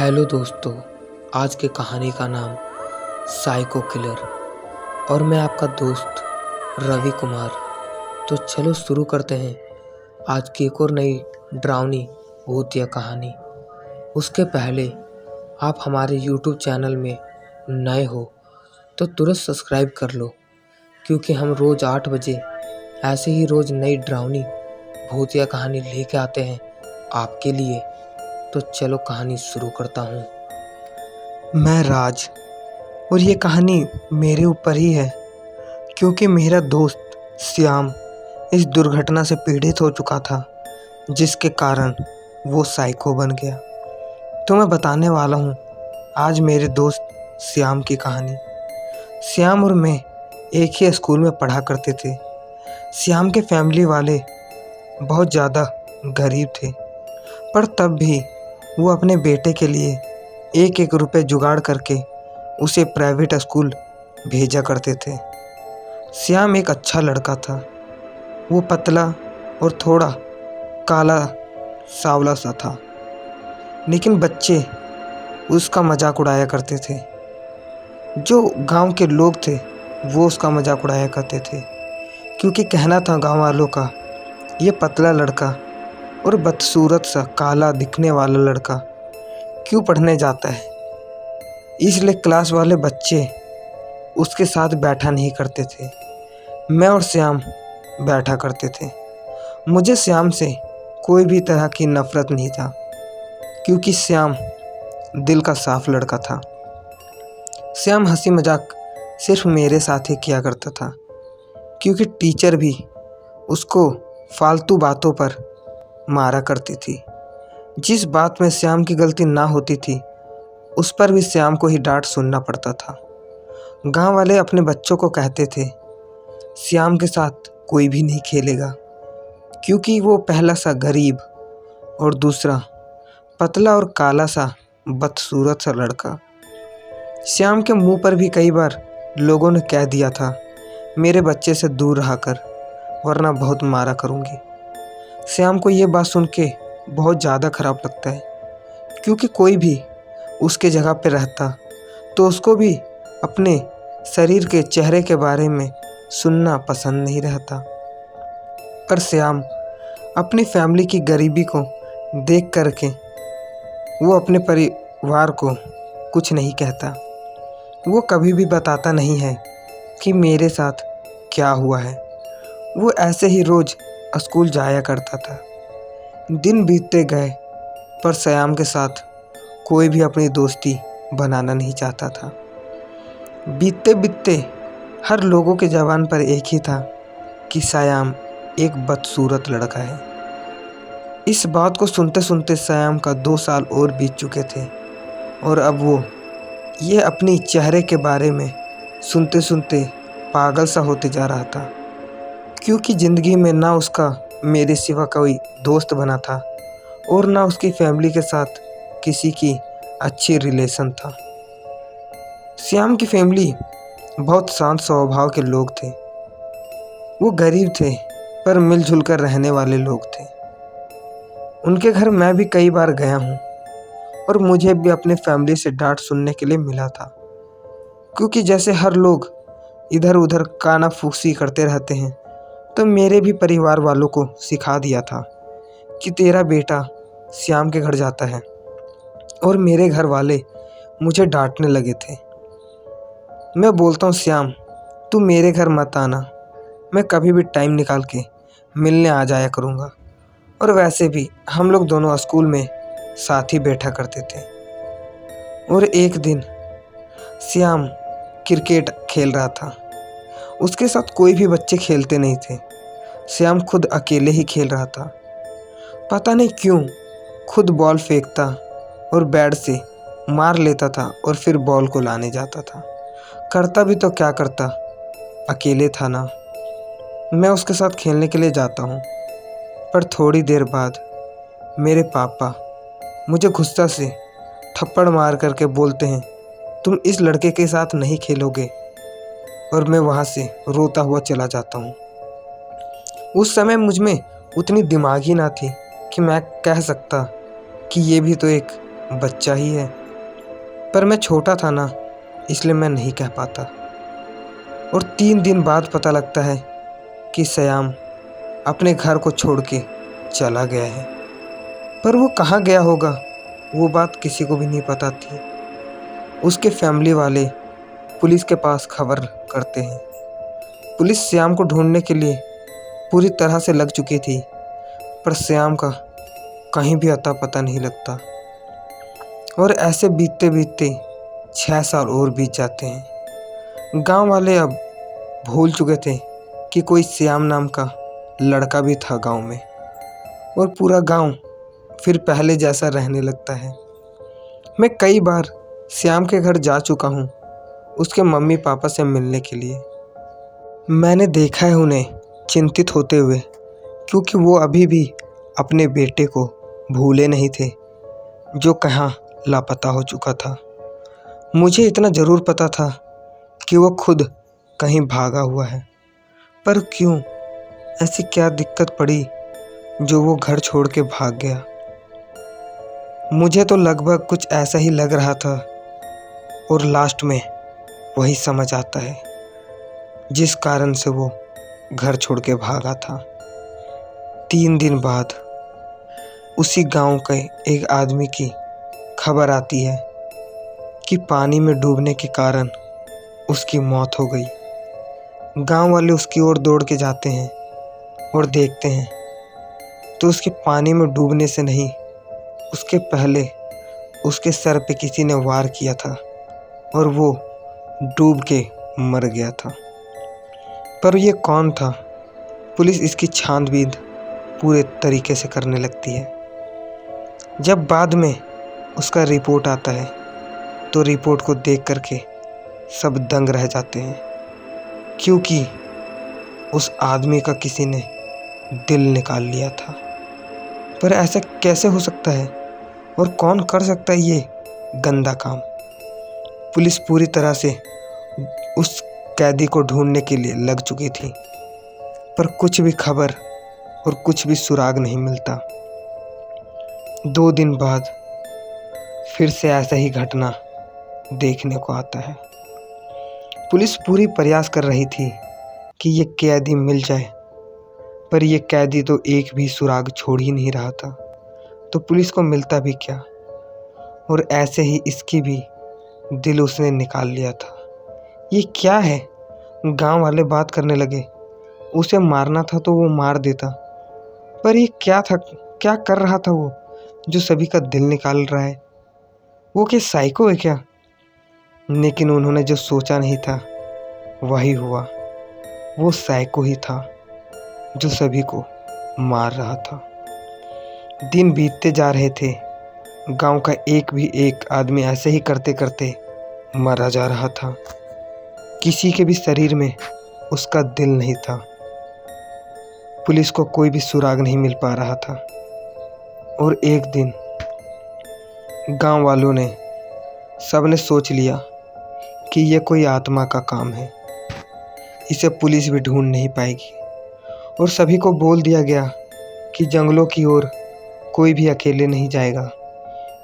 Hello दोस्तों। आज की कहानी का नाम साइको किलर और मैं आपका दोस्त रवि कुमार। तो चलो शुरू करते हैं आज की एक और नई डरावनी भूतिया कहानी। उसके पहले आप हमारे YouTube चैनल में नए हो तो तुरंत सब्सक्राइब कर लो, क्योंकि हम रोज़ 8 बजे ऐसे ही रोज़ नई डरावनी भूतिया कहानी लेके आते हैं आपके लिए। तो चलो कहानी शुरू करता हूँ। मैं राज, और ये कहानी मेरे ऊपर ही है, क्योंकि मेरा दोस्त श्याम इस दुर्घटना से पीड़ित हो चुका था, जिसके कारण वो साइको बन गया। तो मैं बताने वाला हूँ आज मेरे दोस्त श्याम की कहानी। श्याम और मैं एक ही स्कूल में पढ़ा करते थे। श्याम के फैमिली वाले बहुत ज़्यादा गरीब थे, पर तब भी वो अपने बेटे के लिए एक एक रुपए जुगाड़ करके उसे प्राइवेट स्कूल भेजा करते थे। श्याम एक अच्छा लड़का था। वो पतला और थोड़ा काला सांवला सा था, लेकिन बच्चे उसका मजाक उड़ाया करते थे। जो गांव के लोग थे वो उसका मजाक उड़ाया करते थे, क्योंकि कहना था गांव वालों का, ये पतला लड़का और बदसूरत सा काला दिखने वाला लड़का क्यों पढ़ने जाता है। इसलिए क्लास वाले बच्चे उसके साथ बैठा नहीं करते थे। मैं और श्याम बैठा करते थे। मुझे श्याम से कोई भी तरह की नफरत नहीं था, क्योंकि श्याम दिल का साफ लड़का था। श्याम हंसी मजाक सिर्फ मेरे साथ ही किया करता था, क्योंकि टीचर भी उसको फालतू बातों पर मारा करती थी। जिस बात में श्याम की गलती ना होती थी उस पर भी श्याम को ही डांट सुनना पड़ता था। गांव वाले अपने बच्चों को कहते थे श्याम के साथ कोई भी नहीं खेलेगा, क्योंकि वो पहला सा गरीब और दूसरा पतला और काला सा बदसूरत सा लड़का। श्याम के मुंह पर भी कई बार लोगों ने कह दिया था, मेरे बच्चे से दूर रहा कर, वरना बहुत मारा करूँगी। श्याम को ये बात सुन के बहुत ज़्यादा ख़राब लगता है, क्योंकि कोई भी उसके जगह पे रहता तो उसको भी अपने शरीर के चेहरे के बारे में सुनना पसंद नहीं रहता। पर श्याम अपनी फैमिली की गरीबी को देख करके वो अपने परिवार को कुछ नहीं कहता। वो कभी भी बताता नहीं है कि मेरे साथ क्या हुआ है। वो ऐसे ही रोज़ स्कूल जाया करता था। दिन बीतते गए, पर श्याम के साथ कोई भी अपनी दोस्ती बनाना नहीं चाहता था। बीतते बीतते हर लोगों के ज़बान पर एक ही था कि श्याम एक बदसूरत लड़का है। इस बात को सुनते सुनते श्याम का 2 साल और बीत चुके थे, और अब वो ये अपनी चेहरे के बारे में सुनते सुनते पागल सा होते जा रहा था, क्योंकि ज़िंदगी में ना उसका मेरे सिवा कोई दोस्त बना था और ना उसकी फैमिली के साथ किसी की अच्छी रिलेशन था। श्याम की फैमिली बहुत शांत स्वभाव के लोग थे। वो गरीब थे, पर मिलजुल कर रहने वाले लोग थे। उनके घर मैं भी कई बार गया हूँ, और मुझे भी अपने फैमिली से डांट सुनने के लिए मिला था, क्योंकि जैसे हर लोग इधर उधर कानाफूसी करते रहते हैं, तो मेरे भी परिवार वालों को सिखा दिया था कि तेरा बेटा श्याम के घर जाता है, और मेरे घर वाले मुझे डांटने लगे थे। मैं बोलता हूँ श्याम तू मेरे घर मत आना, मैं कभी भी टाइम निकाल के मिलने आ जाया करूँगा। और वैसे भी हम लोग दोनों स्कूल में साथ ही बैठा करते थे। और एक दिन श्याम क्रिकेट खेल रहा था। उसके साथ कोई भी बच्चे खेलते नहीं थे। श्याम खुद अकेले ही खेल रहा था। पता नहीं क्यों खुद बॉल फेंकता और बैट से मार लेता था, और फिर बॉल को लाने जाता था। करता भी तो क्या करता, अकेले था ना। मैं उसके साथ खेलने के लिए जाता हूँ, पर थोड़ी देर बाद मेरे पापा मुझे गुस्सा से थप्पड़ मार करके बोलते हैं, तुम इस लड़के के साथ नहीं खेलोगे। और मैं वहाँ से रोता हुआ चला जाता हूँ। उस समय मुझ में उतनी दिमाग ही ना थी कि मैं कह सकता कि ये भी तो एक बच्चा ही है, पर मैं छोटा था ना, इसलिए मैं नहीं कह पाता। और 3 दिन बाद पता लगता है कि श्याम अपने घर को छोड़ के चला गया है। पर वो कहाँ गया होगा, वो बात किसी को भी नहीं पता थी। उसके फैमिली वाले पुलिस के पास खबर करते हैं। पुलिस श्याम को ढूंढने के लिए पूरी तरह से लग चुकी थी, पर श्याम का कहीं भी अता पता नहीं लगता। और ऐसे बीतते बीतते 6 साल और बीत जाते हैं। गांव वाले अब भूल चुके थे कि कोई श्याम नाम का लड़का भी था गांव में, और पूरा गांव फिर पहले जैसा रहने लगता है। मैं कई बार श्याम के घर जा चुका हूँ उसके मम्मी पापा से मिलने के लिए। मैंने देखा है उन्हें चिंतित होते हुए, क्योंकि वो अभी भी अपने बेटे को भूले नहीं थे जो कहाँ लापता हो चुका था। मुझे इतना ज़रूर पता था कि वो खुद कहीं भागा हुआ है, पर क्यों, ऐसी क्या दिक्कत पड़ी जो वो घर छोड़ के भाग गया। मुझे तो लगभग कुछ ऐसा ही लग रहा था, और लास्ट में वही समझ आता है जिस कारण से वो घर छोड़ के भागा था। 3 दिन बाद उसी गांव के एक आदमी की खबर आती है कि पानी में डूबने के कारण उसकी मौत हो गई। गांव वाले उसकी ओर दौड़ के जाते हैं और देखते हैं तो उसके पानी में डूबने से नहीं, उसके पहले उसके सर पे किसी ने वार किया था और वो डूब के मर गया था। पर ये कौन था? पुलिस इसकी छानबीन पूरे तरीके से करने लगती है। जब बाद में उसका रिपोर्ट आता है तो रिपोर्ट को देख करके सब दंग रह जाते हैं, क्योंकि उस आदमी का किसी ने दिल निकाल लिया था। पर ऐसा कैसे हो सकता है और कौन कर सकता है ये गंदा काम? पुलिस पूरी तरह से उस कैदी को ढूंढने के लिए लग चुकी थी, पर कुछ भी खबर और कुछ भी सुराग नहीं मिलता। 2 दिन बाद फिर से ऐसा ही घटना देखने को आता है। पुलिस पूरी प्रयास कर रही थी कि ये कैदी मिल जाए, पर ये कैदी तो एक भी सुराग छोड़ ही नहीं रहा था, तो पुलिस को मिलता भी क्या। और ऐसे ही इसकी भी दिल उसने निकाल लिया था। ये क्या है? गांव वाले बात करने लगे, उसे मारना था तो वो मार देता, पर ये क्या था, क्या कर रहा था वो जो सभी का दिल निकाल रहा है? वो क्या साइको है क्या? लेकिन उन्होंने जो सोचा नहीं था वही हुआ। वो साइको ही था जो सभी को मार रहा था। दिन बीतते जा रहे थे, गांव का एक आदमी ऐसे ही करते करते मरा जा रहा था। किसी के भी शरीर में उसका दिल नहीं था। पुलिस को कोई भी सुराग नहीं मिल पा रहा था। और एक दिन गांव वालों ने सबने सोच लिया कि ये कोई आत्मा का काम है, इसे पुलिस भी ढूंढ नहीं पाएगी। और सभी को बोल दिया गया कि जंगलों की ओर कोई भी अकेले नहीं जाएगा,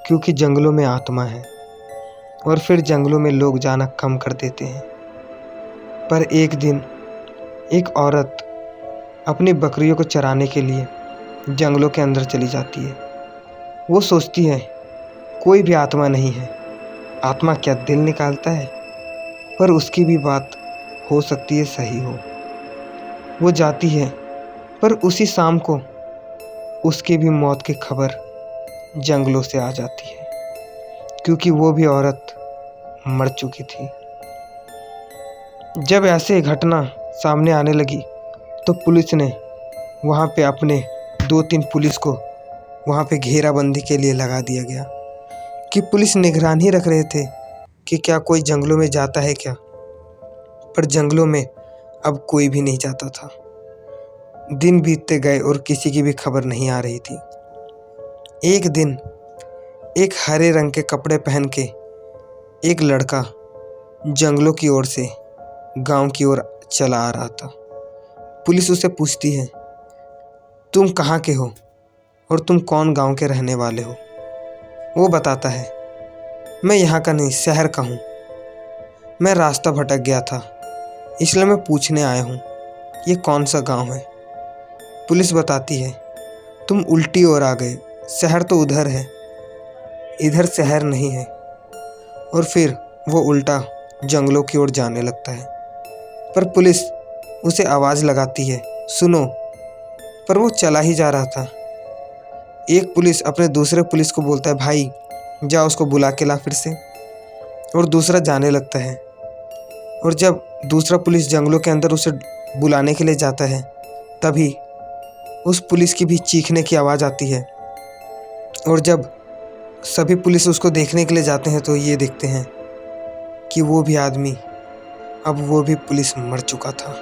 क्योंकि जंगलों में आत्मा है। और फिर जंगलों में लोग जाना कम कर देते हैं। पर एक दिन एक औरत अपनी बकरियों को चराने के लिए जंगलों के अंदर चली जाती है। वो सोचती है कोई भी आत्मा नहीं है, आत्मा क्या दिल निकालता है? पर उसकी भी बात हो सकती है सही हो। वो जाती है, पर उसी शाम को उसकी भी मौत की खबर जंगलों से आ जाती है, क्योंकि वो भी औरत मर चुकी थी। जब ऐसे घटना सामने आने लगी तो पुलिस ने वहाँ पे अपने 2-3 पुलिस को वहाँ पे घेराबंदी के लिए लगा दिया गया, कि पुलिस निगरानी रख रहे थे कि क्या कोई जंगलों में जाता है क्या। पर जंगलों में अब कोई भी नहीं जाता था। दिन बीतते गए और किसी की भी खबर नहीं आ रही थी। एक दिन एक हरे रंग के कपड़े पहन के एक लड़का जंगलों की ओर से गांव की ओर चला आ रहा था। पुलिस उसे पूछती है, तुम कहाँ के हो और तुम कौन गांव के रहने वाले हो? वो बताता है, मैं यहाँ का नहीं, शहर का हूँ। मैं रास्ता भटक गया था, इसलिए मैं पूछने आया हूँ ये कौन सा गांव है। पुलिस बताती है, तुम उल्टी ओर आ गए, शहर तो उधर है, इधर शहर नहीं है। और फिर वो उल्टा जंगलों की ओर जाने लगता है। पर पुलिस उसे आवाज़ लगाती है, सुनो। पर वो चला ही जा रहा था। एक पुलिस अपने दूसरे पुलिस को बोलता है, भाई जा उसको बुला के ला फिर से। और दूसरा जाने लगता है। और जब दूसरा पुलिस जंगलों के अंदर उसे बुलाने के लिए जाता है, तभी उस पुलिस की भी चीखने की आवाज़ आती है। और जब सभी पुलिस उसको देखने के लिए जाते हैं तो ये देखते हैं कि वो भी आदमी, अब वो भी पुलिस मर चुका था।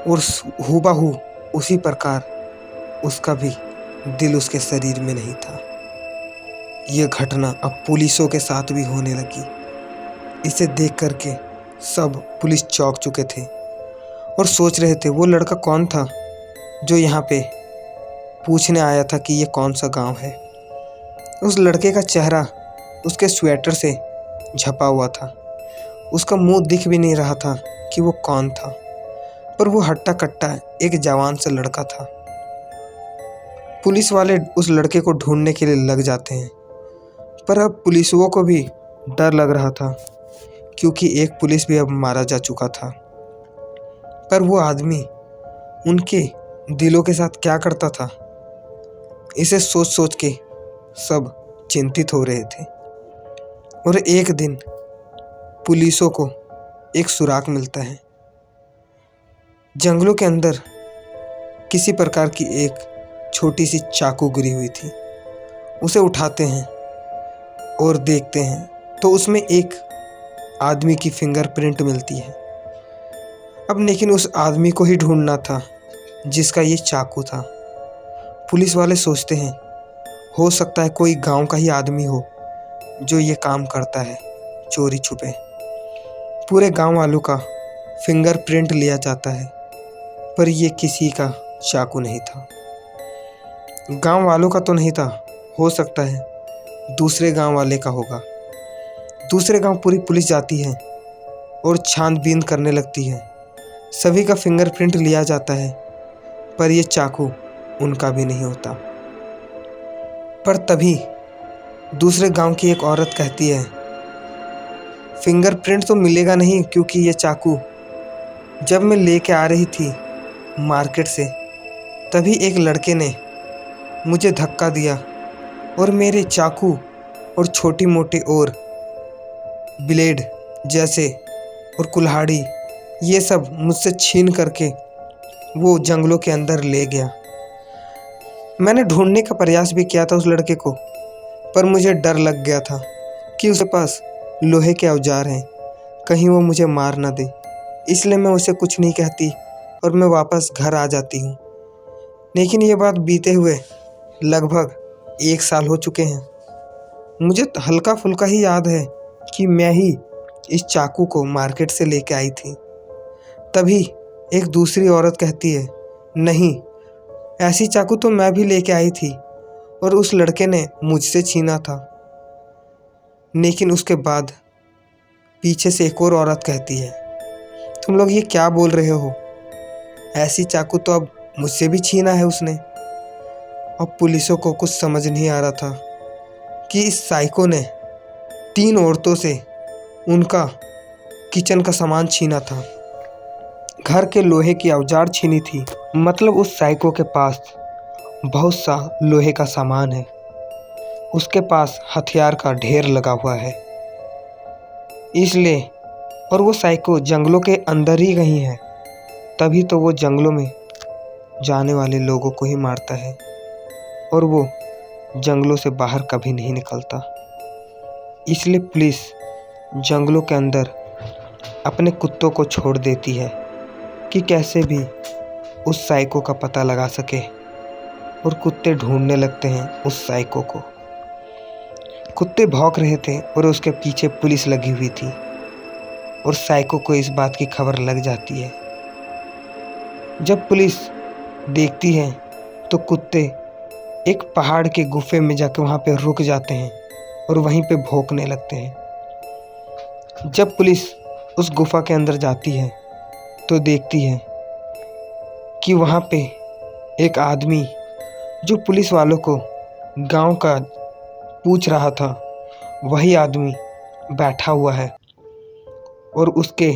और हूबहू उसी प्रकार उसका भी दिल उसके शरीर में नहीं था। ये घटना अब पुलिसों के साथ भी होने लगी। इसे देख करके सब पुलिस चौंक चुके थे और सोच रहे थे वो लड़का कौन था जो यहाँ पे पूछने आया था कि ये कौन सा गांव है। उस लड़के का चेहरा उसके स्वेटर से झपा हुआ था। उसका मुंह दिख भी नहीं रहा था कि वो कौन था, पर वो हट्टा कट्टा एक जवान सा लड़का था। पुलिस वाले उस लड़के को ढूंढने के लिए लग जाते हैं, पर अब पुलिसों को भी डर लग रहा था क्योंकि एक पुलिस भी अब मारा जा चुका था। पर वो आदमी उनके दिलों के साथ क्या करता था, इसे सोच सोच के सब चिंतित हो रहे थे। और एक दिन पुलिसों को एक सुराग मिलता है। जंगलों के अंदर किसी प्रकार की एक छोटी सी चाकू गिरी हुई थी। उसे उठाते हैं और देखते हैं तो उसमें एक आदमी की फिंगरप्रिंट मिलती है। अब लेकिन उस आदमी को ही ढूंढना था जिसका ये चाकू था। पुलिस वाले सोचते हैं हो सकता है कोई गांव का ही आदमी हो जो ये काम करता है चोरी छुपे। पूरे गांव वालों का फिंगरप्रिंट लिया जाता है, पर ये किसी का चाकू नहीं था। गांव वालों का तो नहीं था, हो सकता है दूसरे गांव वाले का होगा। दूसरे गांव पूरी पुलिस जाती है और छानबीन करने लगती है। सभी का फिंगरप्रिंट लिया जाता है, पर यह चाकू उनका भी नहीं होता। पर तभी दूसरे गांव की एक औरत कहती है, फिंगरप्रिंट तो मिलेगा नहीं क्योंकि ये चाकू जब मैं लेके आ रही थी मार्केट से, तभी एक लड़के ने मुझे धक्का दिया और मेरे चाकू और छोटी मोटी और ब्लेड जैसे और कुल्हाड़ी ये सब मुझसे छीन करके वो जंगलों के अंदर ले गया। मैंने ढूंढने का प्रयास भी किया था उस लड़के को, पर मुझे डर लग गया था कि उसके पास लोहे के औजार हैं, कहीं वो मुझे मार ना दे। इसलिए मैं उसे कुछ नहीं कहती और मैं वापस घर आ जाती हूँ। लेकिन ये बात बीते हुए लगभग 1 साल हो चुके हैं। मुझे हल्का फुल्का ही याद है कि मैं ही इस चाकू को मार्केट से लेके आई थी। तभी एक दूसरी औरत कहती है, नहीं, ऐसी चाकू तो मैं भी लेके आई थी और उस लड़के ने मुझसे छीना था। लेकिन उसके बाद पीछे से एक और औरत कहती है, तुम लोग ये क्या बोल रहे हो, ऐसी चाकू तो अब मुझसे भी छीना है उसने। अब पुलिसों को कुछ समझ नहीं आ रहा था कि इस साइको ने 3 औरतों से उनका किचन का सामान छीना था, घर के लोहे की औजार छीनी थी। मतलब उस साइको के पास बहुत सा लोहे का सामान है, उसके पास हथियार का ढेर लगा हुआ है। इसलिए और वो साइको जंगलों के अंदर ही कहीं है, तभी तो वो जंगलों में जाने वाले लोगों को ही मारता है और वो जंगलों से बाहर कभी नहीं निकलता। इसलिए पुलिस जंगलों के अंदर अपने कुत्तों को छोड़ देती है कि कैसे भी उस साइको का पता लगा सके, और कुत्ते ढूंढने लगते हैं उस साइको को। कुत्ते भौंक रहे थे और उसके पीछे पुलिस लगी हुई थी और साइको को इस बात की खबर लग जाती है। जब पुलिस देखती है तो कुत्ते एक पहाड़ के गुफे में जाके वहाँ पे रुक जाते हैं और वहीं पे भौंकने लगते हैं। जब पुलिस उस गुफा के अंदर जाती है तो देखती है कि वहाँ पे एक आदमी जो पुलिस वालों को गांव का पूछ रहा था, वही आदमी बैठा हुआ है और उसके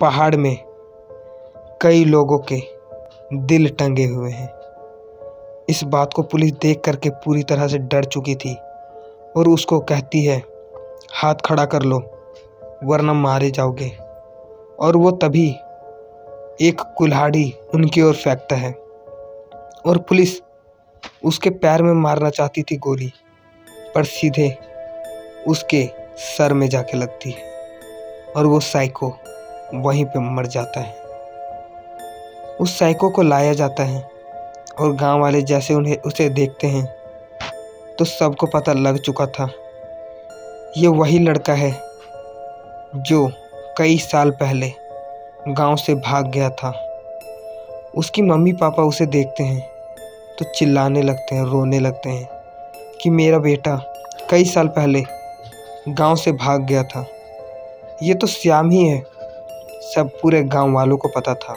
पहाड़ में कई लोगों के दिल टंगे हुए हैं। इस बात को पुलिस देख करके पूरी तरह से डर चुकी थी और उसको कहती है, हाथ खड़ा कर लो वरना मारे जाओगे। और वो तभी एक कुल्हाड़ी उनकी ओर फेंकता है और पुलिस उसके पैर में मारना चाहती थी गोली, पर सीधे उसके सर में जाके लगती है और वो साइको वहीं पे मर जाता है। उस साइको को लाया जाता है और गांव वाले जैसे उसे देखते हैं तो सबको पता लग चुका था, ये वही लड़का है जो कई साल पहले गांव से भाग गया था। उसकी मम्मी पापा उसे देखते हैं तो चिल्लाने लगते हैं, रोने लगते हैं कि मेरा बेटा कई साल पहले गांव से भाग गया था, ये तो श्याम ही है। सब पूरे गांव वालों को पता था।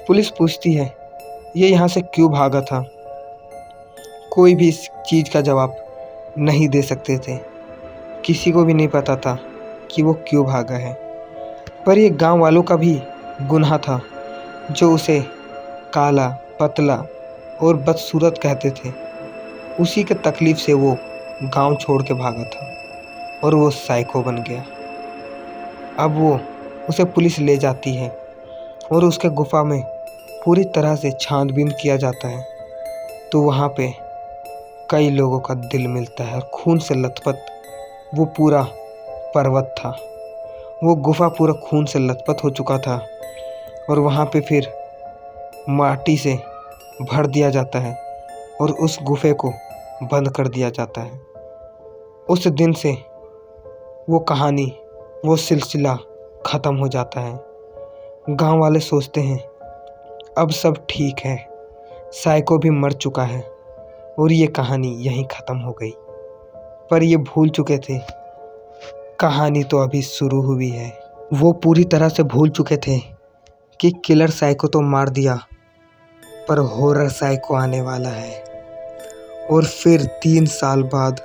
पुलिस पूछती है, ये यहाँ से क्यों भागा था? कोई भी इस चीज़ का जवाब नहीं दे सकते थे। किसी को भी नहीं पता था कि वो क्यों भागा है। पर ये गांव वालों का भी गुनाह था जो उसे काला, पतला और बदसूरत कहते थे। उसी के तकलीफ से वो गांव छोड़ के भागा था और वो साइको बन गया। अब वो उसे पुलिस ले जाती है और उसके गुफा में पूरी तरह से छानबीन किया जाता है तो वहाँ पे कई लोगों का दिल मिलता है और खून से लथपथ वो पूरा पर्वत था। वो गुफा पूरा खून से लथपथ हो चुका था और वहाँ पे फिर माटी से भर दिया जाता है और उस गुफे को बंद कर दिया जाता है। उस दिन से वो कहानी, वो सिलसिला ख़त्म हो जाता है। गांव वाले सोचते हैं अब सब ठीक है, साइको भी मर चुका है और ये कहानी यहीं ख़त्म हो गई। पर ये भूल चुके थे, कहानी तो अभी शुरू हुई है। वो पूरी तरह से भूल चुके थे कि किलर साइको तो मार दिया, पर हॉरर साइको आने वाला है। और फिर 3 साल बाद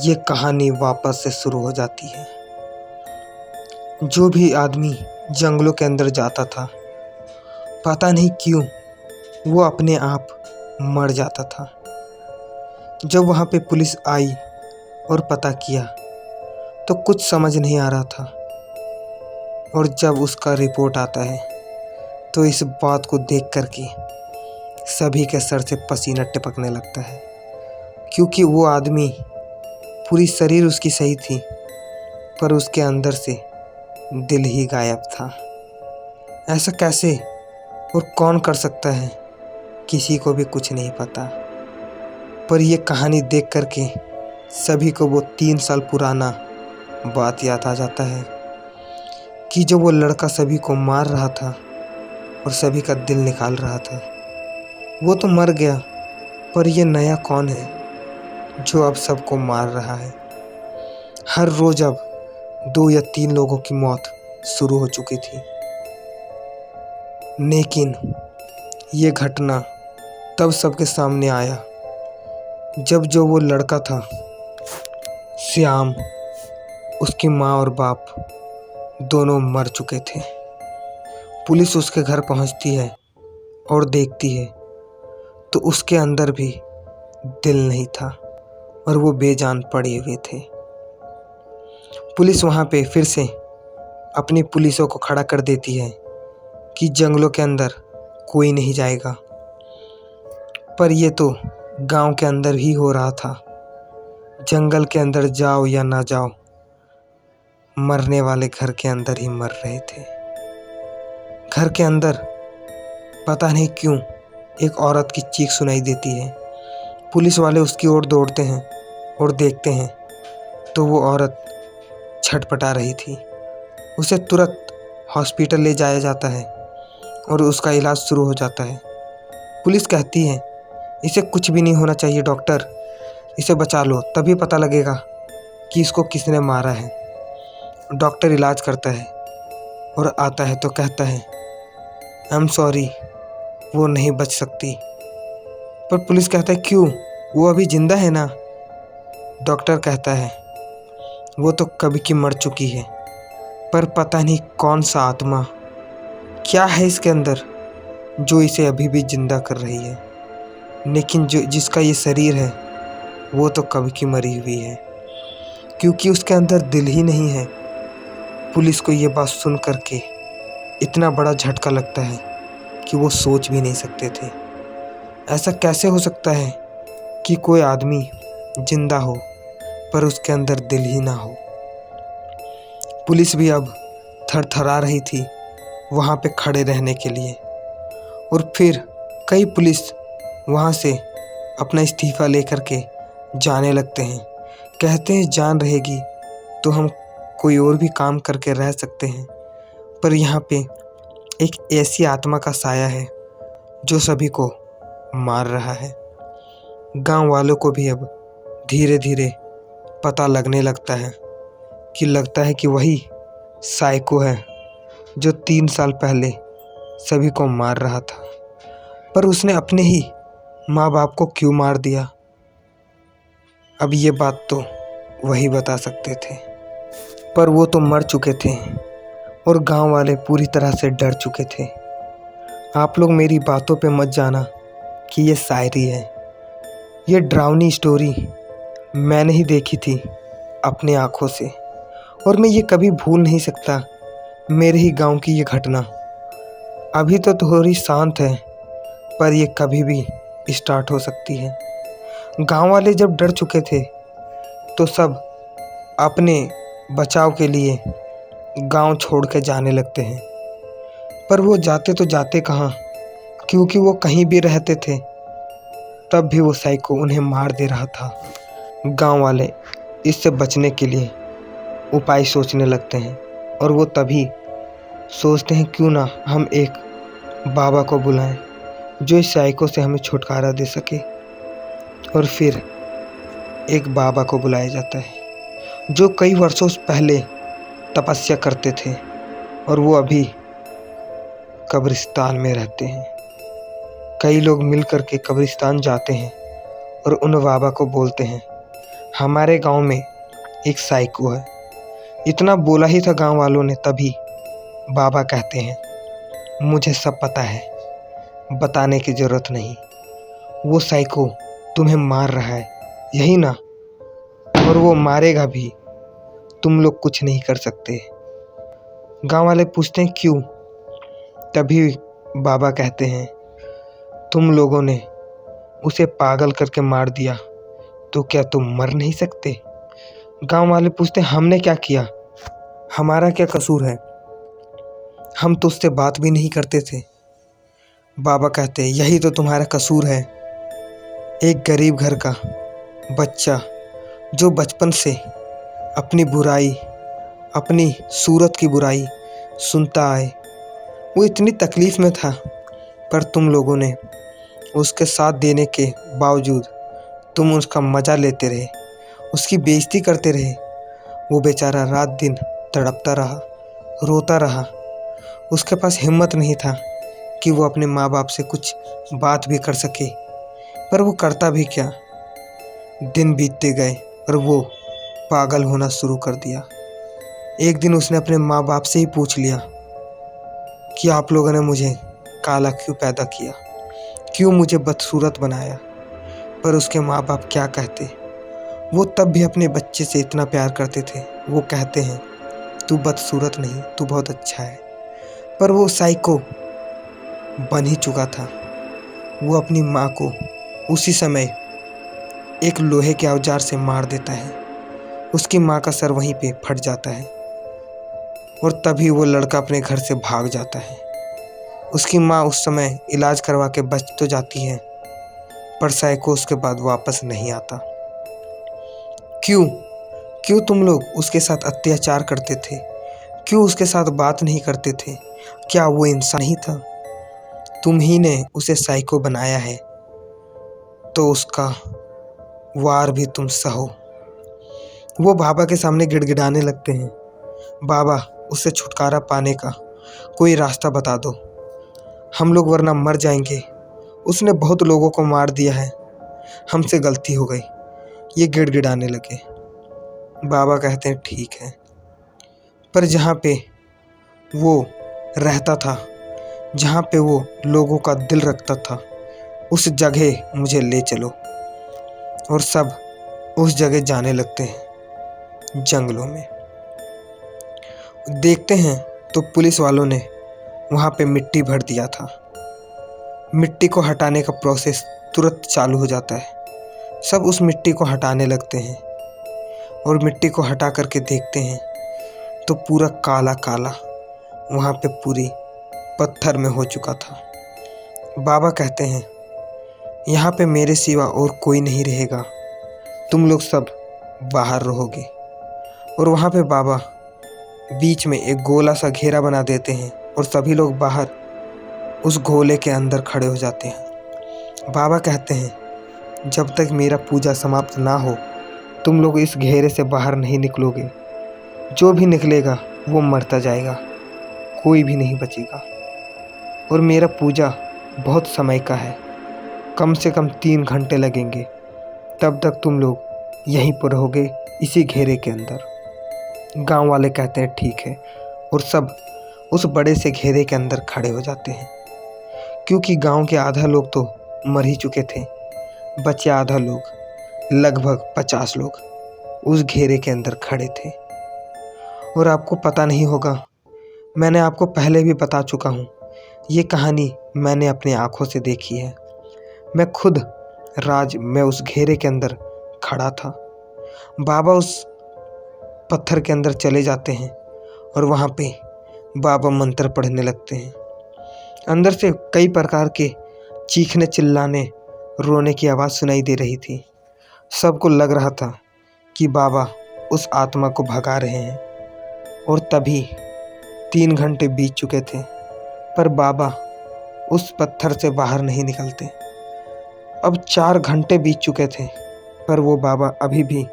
ये कहानी वापस से शुरू हो जाती है। जो भी आदमी जंगलों के अंदर जाता था, पता नहीं क्यों वो अपने आप मर जाता था। जब वहाँ पे पुलिस आई और पता किया तो कुछ समझ नहीं आ रहा था। और जब उसका रिपोर्ट आता है तो इस बात को देख कर के सभी के सर से पसीना टपकने लगता है, क्योंकि वो आदमी, पूरी शरीर उसकी सही थी पर उसके अंदर से दिल ही गायब था। ऐसा कैसे और कौन कर सकता है, किसी को भी कुछ नहीं पता। पर ये कहानी देख कर के सभी को वो 3 साल पुराना बात याद आ जाता है कि जो वो लड़का सभी को मार रहा था और सभी का दिल निकाल रहा था, वो तो मर गया, पर ये नया कौन है जो अब सबको मार रहा है। हर रोज़ अब 2 या 3 लोगों की मौत शुरू हो चुकी थी। लेकिन ये घटना तब सबके सामने आया जब जो वो लड़का था श्याम, उसकी माँ और बाप दोनों मर चुके थे। पुलिस उसके घर पहुंचती है और देखती है तो उसके अंदर भी दिल नहीं था और वो बेजान पड़े हुए थे। पुलिस वहाँ पे फिर से अपनी पुलिसों को खड़ा कर देती है कि जंगलों के अंदर कोई नहीं जाएगा। पर ये तो गांव के अंदर ही हो रहा था। जंगल के अंदर जाओ या ना जाओ, मरने वाले घर के अंदर ही मर रहे थे। घर के अंदर पता नहीं क्यों एक औरत की चीख सुनाई देती है। पुलिस वाले उसकी ओर दौड़ते हैं और देखते हैं तो वो औरत छटपटा रही थी। उसे तुरंत हॉस्पिटल ले जाया जाता है और उसका इलाज शुरू हो जाता है। पुलिस कहती है इसे कुछ भी नहीं होना चाहिए डॉक्टर, इसे बचा लो, तभी पता लगेगा कि इसको किसने मारा है। डॉक्टर इलाज करता है और आता है तो कहता है आई एम सॉरी, वो नहीं बच सकती। पर पुलिस कहता है क्यों, वो अभी जिंदा है ना। डॉक्टर कहता है वो तो कब की मर चुकी है, पर पता नहीं कौन सा आत्मा, क्या है इसके अंदर जो इसे अभी भी जिंदा कर रही है। लेकिन जिसका ये शरीर है वो तो कब की मरी हुई है, क्योंकि उसके अंदर दिल ही नहीं है। पुलिस को ये बात सुन करके इतना बड़ा झटका लगता है कि वो सोच भी नहीं सकते थे। ऐसा कैसे हो सकता है कि कोई आदमी जिंदा हो पर उसके अंदर दिल ही ना हो। पुलिस भी अब थरथरा रही थी वहाँ पे खड़े रहने के लिए। और फिर कई पुलिस वहाँ से अपना इस्तीफ़ा लेकर के जाने लगते हैं। कहते हैं जान रहेगी तो हम कोई और भी काम करके रह सकते हैं, पर यहाँ पे एक ऐसी आत्मा का साया है जो सभी को मार रहा है। गांव वालों को भी अब धीरे धीरे पता लगने लगता है कि वही साइको है जो 3 साल पहले सभी को मार रहा था। पर उसने अपने ही माँ बाप को क्यों मार दिया, अब ये बात तो वही बता सकते थे। पर वो तो मर चुके थे और गांव वाले पूरी तरह से डर चुके थे। आप लोग मेरी बातों पे मत जाना कि ये शायरी है, ये डरावनी स्टोरी मैंने ही देखी थी अपने आँखों से, और मैं ये कभी भूल नहीं सकता मेरे ही गांव की ये घटना। अभी तो थोड़ी शांत है पर ये कभी भी स्टार्ट हो सकती है। गांव वाले जब डर चुके थे तो सब अपने बचाव के लिए गांव छोड़ के जाने लगते हैं। पर वो जाते तो जाते कहाँ, क्योंकि वो कहीं भी रहते थे तब भी वो साइको उन्हें मार दे रहा था। गांव वाले इससे बचने के लिए उपाय सोचने लगते हैं और वो तभी सोचते हैं क्यों ना हम एक बाबा को बुलाएं जो इस साइको से हमें छुटकारा दे सके। और फिर एक बाबा को बुलाया जाता है जो कई वर्षों पहले तपस्या करते थे और वो अभी कब्रिस्तान में रहते हैं। कई लोग मिल कर के कब्रिस्तान जाते हैं और उन बाबा को बोलते हैं हमारे गांव में एक साइको है। इतना बोला ही था गांव वालों ने, तभी बाबा कहते हैं मुझे सब पता है, बताने की ज़रूरत नहीं। वो साइको तुम्हें मार रहा है, यही ना, और वो मारेगा भी, तुम लोग कुछ नहीं कर सकते। गांव वाले पूछते हैं क्यों, तभी बाबा कहते हैं तुम लोगों ने उसे पागल करके मार दिया तो क्या तुम मर नहीं सकते। गांव वाले पूछते हैं हमने क्या किया, हमारा क्या कसूर है, हम तो उससे बात भी नहीं करते थे। बाबा कहते हैं यही तो तुम्हारा कसूर है। एक गरीब घर का बच्चा जो बचपन से अपनी बुराई, अपनी सूरत की बुराई सुनता आए, वो इतनी तकलीफ़ में था, पर तुम लोगों ने उसके साथ देने के बावजूद तुम उसका मज़ा लेते रहे, उसकी बेइज्जती करते रहे। वो बेचारा रात दिन तड़पता रहा, रोता रहा। उसके पास हिम्मत नहीं था कि वो अपने माँ बाप से कुछ बात भी कर सके, पर वो करता भी क्या। दिन बीतते गए और वो पागल होना शुरू कर दिया। एक दिन उसने अपने माँ बाप से ही पूछ लिया कि आप लोगों ने मुझे काला क्यों पैदा किया, क्यों मुझे बदसूरत बनाया। पर उसके माँ बाप क्या कहते, वो तब भी अपने बच्चे से इतना प्यार करते थे। वो कहते हैं तू बदसूरत नहीं, तू बहुत अच्छा है। पर वो साइको बन ही चुका था। वो अपनी माँ को उसी समय एक लोहे के औजार से मार देता है। उसकी माँ का सर वहीं पे फट जाता है और तभी वो लड़का अपने घर से भाग जाता है। उसकी माँ उस समय इलाज करवा के बच तो जाती है, पर साइको उसके बाद वापस नहीं आता। क्यों तुम लोग उसके साथ अत्याचार करते थे, क्यों उसके साथ बात नहीं करते थे। क्या वो इंसान ही था, तुम ही ने उसे साइको बनाया है। तो उसका वार भी तुम सहो। वो बाबा के सामने गिड़गिड़ाने लगते हैं। बाबा, उससे छुटकारा पाने का कोई रास्ता बता दो, हम लोग वरना मर जाएंगे। उसने बहुत लोगों को मार दिया है, हमसे गलती हो गई। ये गिड़गिड़ाने लगे। बाबा कहते हैं ठीक है, पर जहाँ पे वो रहता था, जहाँ पे वो लोगों का दिल रखता था, उस जगह मुझे ले चलो। और सब उस जगह जाने लगते हैं, जंगलों में। देखते हैं तो पुलिस वालों ने वहाँ पे मिट्टी भर दिया था। मिट्टी को हटाने का प्रोसेस तुरंत चालू हो जाता है। सब उस मिट्टी को हटाने लगते हैं और मिट्टी को हटा करके देखते हैं तो पूरा काला काला वहाँ पे पूरी पत्थर में हो चुका था। बाबा कहते हैं यहाँ पे मेरे सिवा और कोई नहीं रहेगा, तुम लोग सब बाहर रहोगे। और वहाँ पे बाबा बीच में एक गोला सा घेरा बना देते हैं और सभी लोग बाहर उस गोले के अंदर खड़े हो जाते हैं। बाबा कहते हैं जब तक मेरा पूजा समाप्त ना हो तुम लोग इस घेरे से बाहर नहीं निकलोगे। जो भी निकलेगा वो मरता जाएगा, कोई भी नहीं बचेगा। और मेरा पूजा बहुत समय का है, कम से कम 3 घंटे लगेंगे। तब तक तुम लोग यहीं पर रहोगे, इसी घेरे के अंदर। गांव वाले कहते हैं ठीक है, और सब उस बड़े से घेरे के अंदर खड़े हो जाते हैं। क्योंकि गांव के आधा लोग तो मर ही चुके थे, बचे आधा लोग, लगभग 50 लोग उस घेरे के अंदर खड़े थे। और आपको पता नहीं होगा, मैंने आपको पहले भी बता चुका हूँ, ये कहानी मैंने अपनी आँखों से देखी है। मैं खुद मैं उस घेरे के अंदर खड़ा था। बाबा उस पत्थर के अंदर चले जाते हैं और वहाँ पे बाबा मंत्र पढ़ने लगते हैं। अंदर से कई प्रकार के चीखने, चिल्लाने, रोने की आवाज़ सुनाई दे रही थी। सबको लग रहा था कि बाबा उस आत्मा को भगा रहे हैं। और तभी 3 घंटे बीत चुके थे, पर बाबा उस पत्थर से बाहर नहीं निकलते। अब 4 घंटे बीत चुके थे, पर वो बाबा अभी भी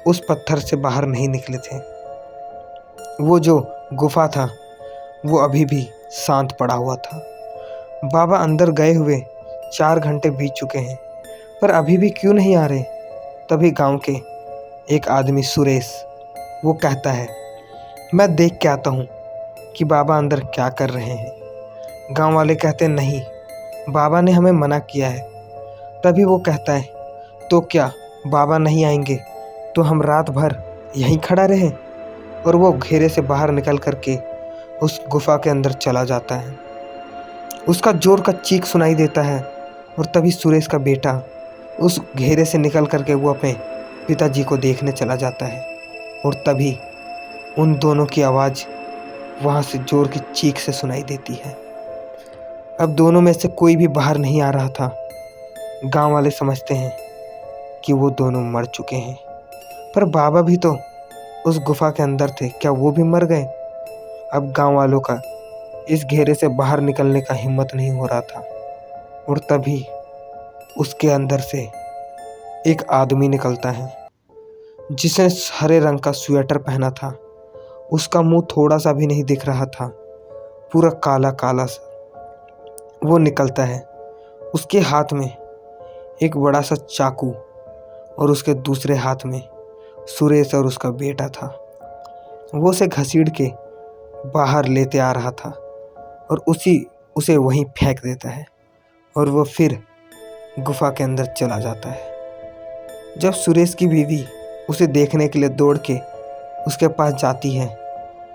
उस पत्थर से बाहर नहीं निकले थे। वो जो गुफा था वो अभी भी शांत पड़ा हुआ था। बाबा अंदर गए हुए 4 घंटे बीत चुके हैं, पर अभी भी क्यों नहीं आ रहे। तभी गांव के एक आदमी सुरेश, वो कहता है मैं देख के आता हूँ कि बाबा अंदर क्या कर रहे हैं। गांव वाले कहते हैं नहीं, बाबा ने हमें मना किया है। तभी वो कहता है तो क्या बाबा नहीं आएंगे तो हम रात भर यहीं खड़ा रहें। और वो घेरे से बाहर निकल करके उस गुफा के अंदर चला जाता है। उसका जोर का चीख सुनाई देता है और तभी सुरेश का बेटा उस घेरे से निकल करके वो अपने पिताजी को देखने चला जाता है। और तभी उन दोनों की आवाज़ वहाँ से जोर की चीख से सुनाई देती है। अब दोनों में से कोई भी बाहर नहीं आ रहा था। गांव वाले समझते हैं कि वो दोनों मर चुके हैं, पर बाबा भी तो उस गुफा के अंदर थे, क्या वो भी मर गए। अब गांव वालों का इस घेरे से बाहर निकलने का हिम्मत नहीं हो रहा था। और तभी उसके अंदर से एक आदमी निकलता है जिसने हरे रंग का स्वेटर पहना था। उसका मुंह थोड़ा सा भी नहीं दिख रहा था, पूरा काला काला सा वो निकलता है। उसके हाथ में एक बड़ा सा चाकू और उसके दूसरे हाथ में सुरेश और उसका बेटा था। वो उसे घसीट के बाहर लेते आ रहा था और उसे वहीं फेंक देता है और वो फिर गुफा के अंदर चला जाता है। जब सुरेश की बीवी उसे देखने के लिए दौड़ के उसके पास जाती है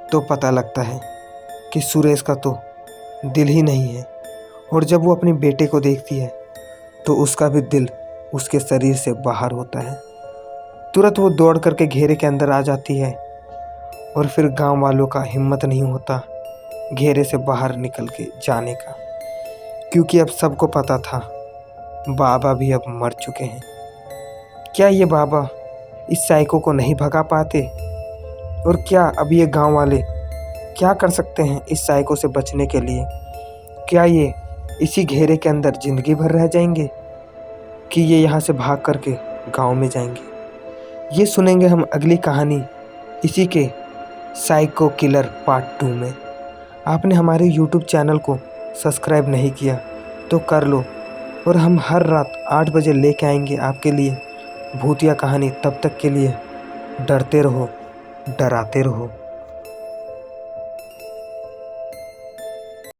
तो पता लगता है कि सुरेश का तो दिल ही नहीं है। और जब वो अपने बेटे को देखती है तो उसका भी दिल उसके शरीर से बाहर होता है। तुरंत वो दौड़ करके घेरे के अंदर आ जाती है और फिर गांव वालों का हिम्मत नहीं होता घेरे से बाहर निकल के जाने का, क्योंकि अब सबको पता था बाबा भी अब मर चुके हैं। क्या ये बाबा इस साइको को नहीं भगा पाते? और क्या अब ये गांव वाले क्या कर सकते हैं इस साइको से बचने के लिए? क्या ये इसी घेरे के अंदर ज़िंदगी भर रह जाएंगे? कि ये यहाँ से भाग करके गांव में जाएंगे। ये सुनेंगे हम अगली कहानी इसी के साइको किलर पार्ट 2 में। आपने हमारे YouTube चैनल को सब्सक्राइब नहीं किया तो कर लो, और हम हर रात 8 बजे लेके आएंगे आपके लिए भूतिया कहानी। तब तक के लिए डरते रहो, डराते रहो।